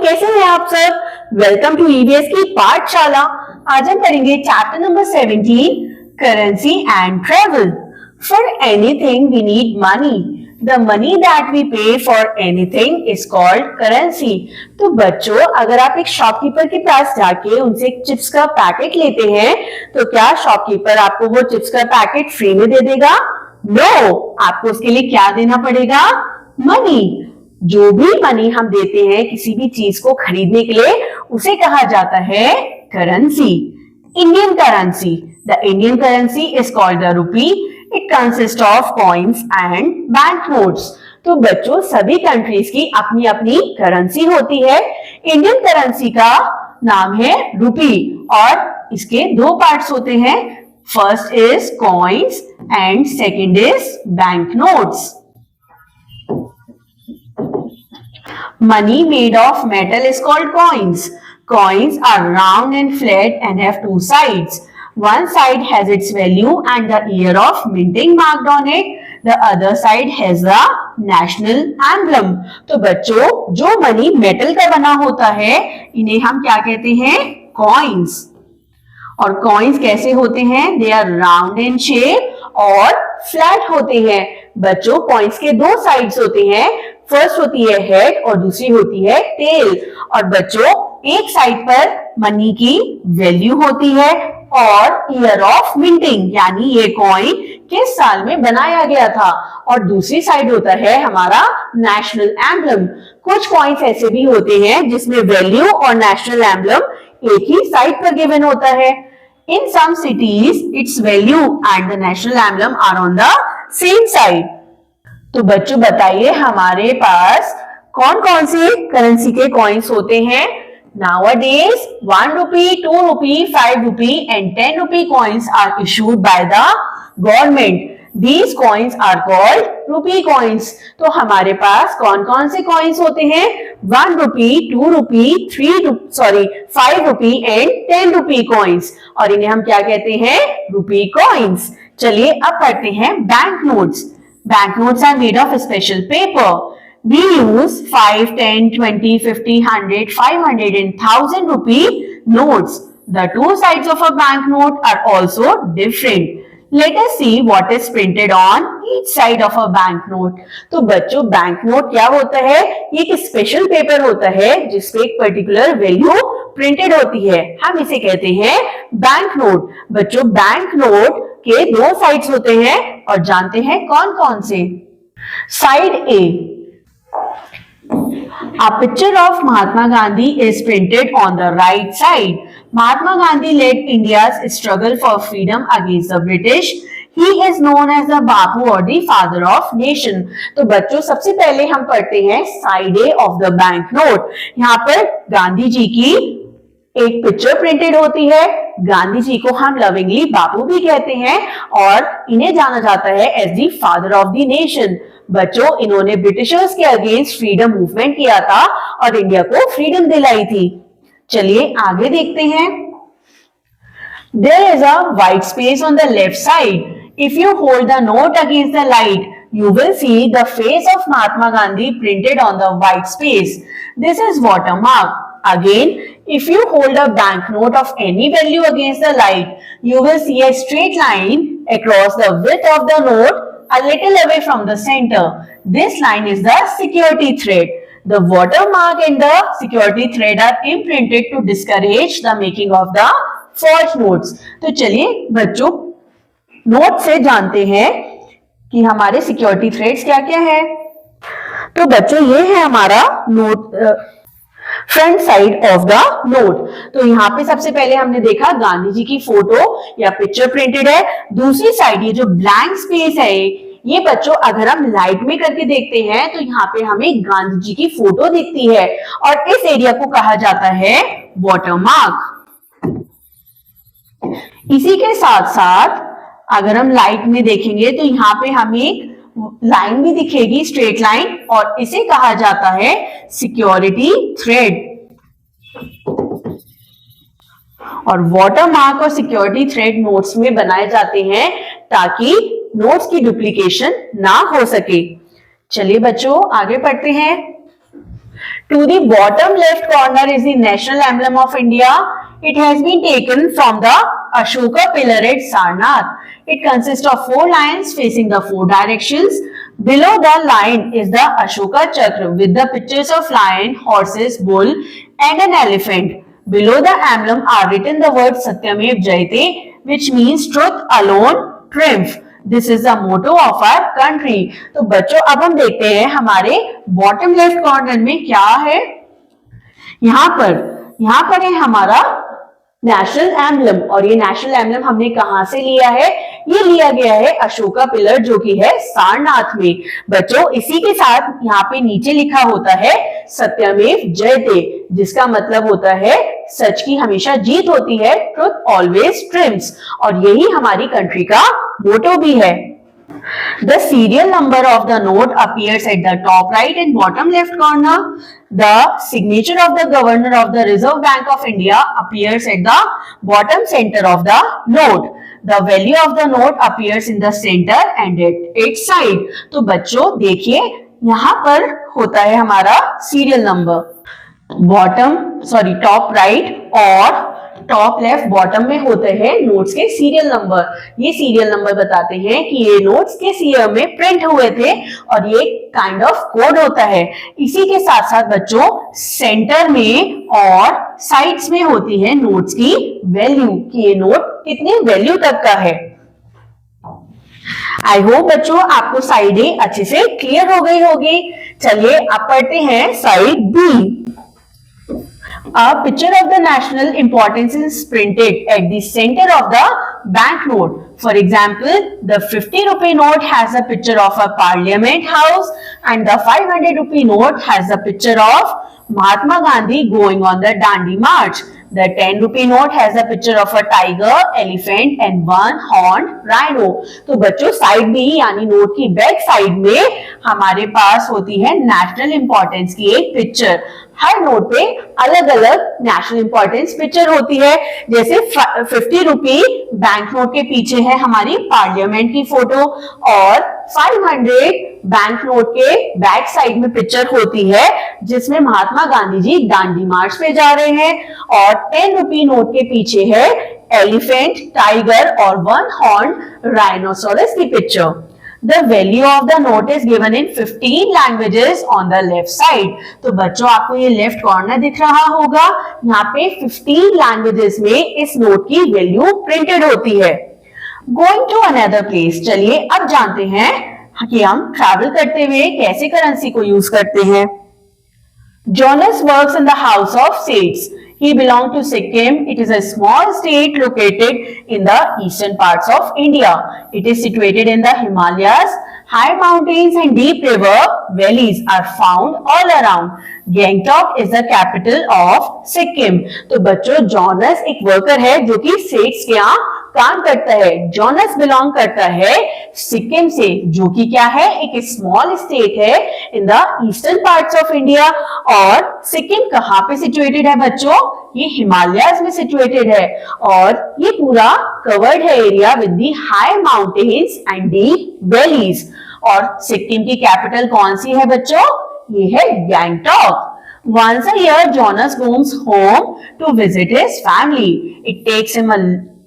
कैसे हैं आप सब? वेलकम टू ईवीएस की पाठशाला। आज हम पढ़ेंगे chapter number 17, currency and travel. For anything we need money. The money that we pay for anything is called currency. तो बच्चों, अगर आप एक शॉपकीपर के पास जाके उनसे एक चिप्स का पैकेट लेते हैं तो क्या शॉपकीपर आपको वो चिप्स का पैकेट फ्री में दे देगा? नो, आपको उसके लिए क्या देना पड़ेगा? मनी। जो भी मनी हम देते हैं किसी भी चीज को खरीदने के लिए, उसे कहा जाता है currency. Indian currency. The Indian currency is called the rupee. It consist of coins and bank notes. तो बच्चों, सभी कंट्रीज की अपनी अपनी करेंसी होती है। इंडियन करेंसी का नाम है रूपी और इसके दो पार्ट्स होते हैं। First is coins and second is bank notes. Money made of metal is called coins. Coins are round and flat and have two sides. One side has its value and the year of minting marked on it. The other side has the national emblem. तो बच्चों, जो money metal का बना होता है इन्हें हम क्या कहते हैं? कॉइन्स। और कॉइन्स कैसे होते हैं? They are round in shape और फ्लैट होते हैं। बच्चों, कॉइन्स के दो साइड्स होते हैं। फर्स्ट होती है हेड और दूसरी होती है टेल। और बच्चों, एक साइड पर मनी की वैल्यू होती है और ईयर ऑफ मिंटिंग, यानी ये कॉइन किस साल में बनाया गया था। और दूसरी साइड होता है हमारा नेशनल एम्बलम। कुछ कॉइन्स ऐसे भी होते हैं जिसमें वैल्यू और नेशनल एम्बलम एक ही साइड पर गिवन होता है। In some cities, its value and the national emblem are on the same side. तो बच्चों बताइए, हमारे पास कौन कौन से करेंसी के कॉइन्स होते हैं? Nowadays, 1 rupee, 2 rupee, 5 rupee and 10 rupee coins are issued by the government. These coins are called rupee coins. तो हमारे पास कौन कौन से कॉइन्स होते हैं? 1 rupee, 2 rupee, 5 rupee and 10 rupee coins. और इन्हें हम क्या कहते हैं? रूपी कॉइन्स। चलिए अब पढ़ते हैं bank notes. Bank notes are made of special paper. We use 5, 10, 20, 50, 100, 500 and 1000 rupee notes. The two sides of a bank note are also different. Let us see what is printed on each side of a bank note. तो बच्चों, bank note क्या होता है? ये एक special paper होता है जिसपे एक पर्टिकुलर वैल्यू प्रिंटेड होती है। हम इसे कहते हैं बैंक नोट। बच्चों, बैंक नोट के दो साइड्स होते हैं और जानते हैं कौन कौन से? Side A, a picture of Mahatma Gandhi is printed on the right side. Mahatma Gandhi led India's struggle for freedom against the British. He is known as the Bapu or the father of nation. तो बच्चों, सबसे पहले हम पढ़ते हैं side A of the bank note. यहाँ पर गांधी जी की एक पिक्चर प्रिंटेड होती है। गांधी जी को हम लविंगली बापू भी कहते हैं और इन्हें जाना जाता है as the father of the nation. बच्चों, इन्होंने ब्रिटिशर्स के अगेंस्ट फ्रीडम मूवमेंट किया था और इंडिया को फ्रीडम दिलाई थी। चलिए आगे देखते हैं। There is a white space on the left side. If you hold the note against the light, you will see the face of Mahatma Gandhi printed on the white space. This is watermark. Again, if you hold a banknote of any value against the light, you will see a straight line across the width of the note, a little away from the center. This line is the security thread. The watermark and the security thread are imprinted to discourage the making of the forged notes. तो चलिए बच्चों, note से जानते हैं कि हमारे security threads क्या क्या है। तो बच्चों, ये है हमारा note, front side of the note. तो यहाँ पे सबसे पहले हमने देखा गांधी जी की फोटो या पिक्चर प्रिंटेड है। दूसरी साइड ये जो ब्लैंक स्पेस है, ये बच्चों अगर हम लाइट में करके देखते हैं तो यहाँ पे हमें गांधी जी की फोटो दिखती है और इस एरिया को कहा जाता है वाटरमार्क। इसी के साथ साथ अगर हम लाइट में देखेंगे तो यहाँ पे हमें एक लाइन भी दिखेगी, स्ट्रेट लाइन, और इसे कहा जाता है सिक्योरिटी थ्रेड। और वाटरमार्क और सिक्योरिटी थ्रेड नोट्स में बनाए जाते हैं ताकि नोट्स की डुप्लीकेशन ना हो सके। चलिए बच्चों आगे पढ़ते हैं। To the bottom left corner is the national emblem of India. It has been taken from the Ashoka pillar at Sarnath. It consists of 4 lions facing the 4 directions. Below the line is the Ashoka Chakra with the pictures of lion, horses, bull and an elephant. Below the emblem are written the words Satyamev Jayate, which means truth alone triumph. This is the motto of our country. तो बच्चों अब हम देखते हैं हमारे bottom left corner में क्या है। यहाँ पर है हमारा नेशनल एम्बलम, और ये नेशनल एम्बलम हमने कहां से लिया है? ये लिया गया है अशोका पिलर जो कि है सारनाथ में। बच्चों इसी के साथ यहाँ पे नीचे लिखा होता है सत्यमेव जयते, जिसका मतलब होता है सच की हमेशा जीत होती है, ट्रुथ ऑलवेज ट्रिम्स, और यही हमारी कंट्री का मोटो भी है। The serial number of the note appears at the top right and bottom left corner. The signature of the Governor of the Reserve Bank of India appears at the bottom center of the note. The value of the note appears in the center and at its side. तो बच्चों देखिए यहाँ पर होता है हमारा serial number, top right और top left bottom में होते हैं नोट्स के सीरियल नंबर। ये सीरियल नंबर बताते हैं कि ये नोट्स किस ईयर में प्रिंट हुए थे, और ये काइंड ऑफ कोड होता है। इसी के साथ साथ बच्चों सेंटर में और साइड्स में होती है नोट्स की वैल्यू, कि ये नोट कितने वैल्यू तक का है। आई होप बच्चों आपको साइड ए अच्छे से क्लियर हो गई होगी। चलिए अब पढ़ते हैं side B. A picture of the national importance is printed at the center of the banknote. For example, the 50 rupee note has a picture of a parliament house and the 500 rupee note has a picture of Mahatma Gandhi going on the Dandi March. The 10 rupee note has a picture of a tiger, elephant and one horned rhino. तो बच्चों side B यानी note की back side में हमारे पास होती है national importance की एक पिक्चर। हर नोट पे अलग अलग नेशनल इंपॉर्टेंस पिक्चर होती है। जैसे 50 रुपी बैंक नोट के पीछे है हमारी पार्लियामेंट की फोटो, और 500 बैंक नोट के बैक साइड में पिक्चर होती है जिसमें महात्मा गांधी जी दांडी मार्च पे जा रहे हैं, और 10 रुपी नोट के पीछे है एलिफेंट, टाइगर और वन हॉर्न राइनोसोरस की picture. The value of the note is given in 15 languages on the left side. तो बच्चों आपको ये लेफ्ट कॉर्नर दिख रहा होगा, यहाँ पे 15 लैंग्वेजेस में इस नोट की वैल्यू प्रिंटेड होती है। Going to another place, चलिए अब जानते हैं कि हम ट्रैवल करते हुए कैसे करेंसी को यूज करते हैं। Jonas works in the house of Seths. He belonged to Sikkim. It is a small state located in the eastern parts of India. It is situated in the Himalayas. High mountains and deep river valleys are found all around. Gangtok is the capital of Sikkim. तो बच्चों Jonas एक worker है जो कि sets के यहाँ काम करता है। जॉनस बिलोंग करता है सिक्किम से, जो कि क्या है एक स्मॉल स्टेट है in the eastern parts of India. और सिक्किम कहाँ पे सिचुएटेड है बच्चों? ये हिमालयाज में सिचुएटेड है, और ये पूरा कवर्ड है area with the high mountains and deep valleys. और सिक्किम की कैपिटल कौन सी है बच्चों? ये है Gangtok. Once a year, Jonas goes home to visit his family. It takes him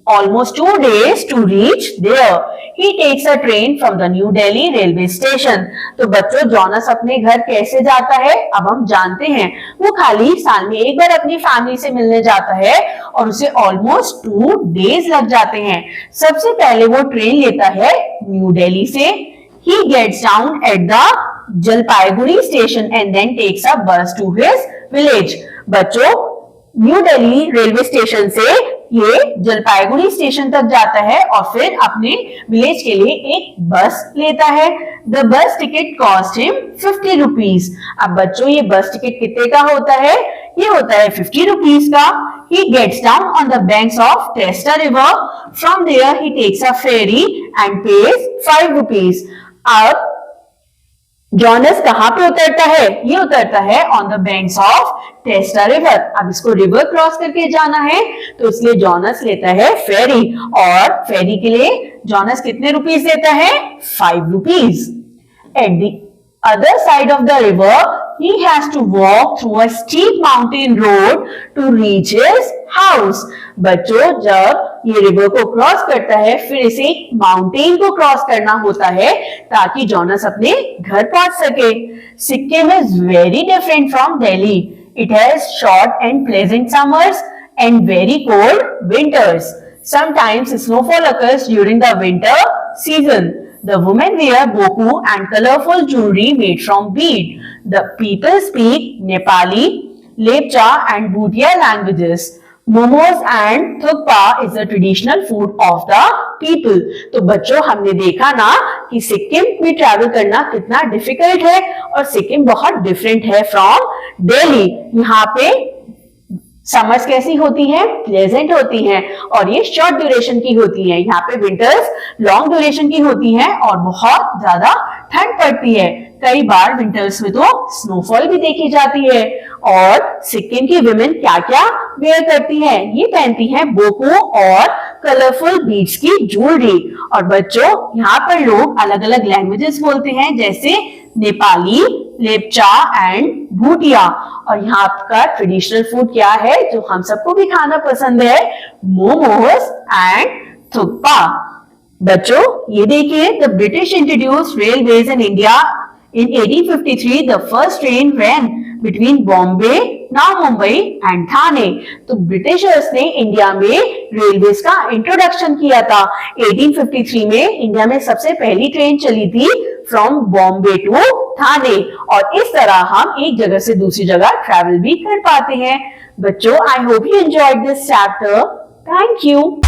almost 2 days to reach there. He takes a train from the New Delhi railway station. तो बच्चों Jonas अपने घर कैसे जाता है अब हम जानते हैं। वो खाली साल में एक बार अपनी फैमिली से मिलने जाता है और उसे ऑलमोस्ट 2 डेज लग जाते हैं। सबसे पहले वो ट्रेन लेता है न्यू दिल्ली से। He gets down at the Jalpaiguri station and then takes a bus to his village. बच्चों न्यू दिल्ली रेलवे स्टेशन से ये जलपाईगुड़ी स्टेशन तक जाता है और फिर अपने विलेज के लिए एक बस लेता है। The bus ticket cost him 50 rupees. अब बच्चों ये बस टिकट कितने का होता है? ये होता है 50 रुपीज का। He gets down on the banks of Testa River. From there he takes a ferry and pays 5 rupees. अब जॉनस कहां पे उतरता है? ये उतरता है on the banks of टेस्टा river. अब इसको रिवर क्रॉस करके जाना है तो इसलिए जॉनस लेता है फेरी, और फेरी के लिए जॉनस कितने रुपीस देता है? 5 rupees. At the other side of the river he has to walk through a steep mountain road to reach his house. बच्चों, जब ये रिवर को क्रॉस करता है, फिर इसे माउंटेन को क्रॉस करना होता है ताकि जॉनस अपने घर पहुंच सके. Sikkim is very different from Delhi. It has short and pleasant summers and very cold winters. Sometimes snowfall occurs during the winter season. The women wear boku and colorful jewelry made from bead. The people speak Nepali, Lepcha and Bhutia languages. Momos and thukpa is the traditional food of the people. तो बच्चों, हमने देखा ना कि सिक्किम में travel करना कितना difficult है और सिक्किम बहुत डिफरेंट है फ्रॉम दिल्ली. यहाँ पे समर्स कैसी होती हैं? प्लेजेंट होती हैं और ये शॉर्ट ड्यूरेशन की होती हैं. यहाँ पे विंटर्स लॉन्ग ड्यूरेशन की होती हैं और बहुत ज्यादा ठंड पड़ती है. कई बार विंटर्स में तो स्नोफॉल भी देखी जाती है. और सिक्किम की विमेन क्या क्या वेयर करती हैं? ये पहनती हैं बोको और कलरफुल बीड्स की ज्वेलरी. और बच्चों, यहाँ पर लोग अलग अलग लैंग्वेजेस बोलते हैं, जैसे नेपाली, लेप्चा एंड भूटिया. और यहाँ का ट्रेडिशनल फूड क्या है जो हम सबको भी खाना पसंद है? मोमोस एंड थुक्पा. बच्चों, ये देखिए, the British introduced railways in India in 1853. The first train ran between Bombay, now Mumbai and Thane. तो ब्रिटिशर्स ने इंडिया में रेलवेज का इंट्रोडक्शन किया था. 1853 में इंडिया में सबसे पहली ट्रेन चली थी फ्रॉम बॉम्बे टू थाने. और इस तरह हम एक जगह से दूसरी जगह ट्रैवल भी कर पाते हैं. बच्चों, I hope you enjoyed this chapter. Thank you.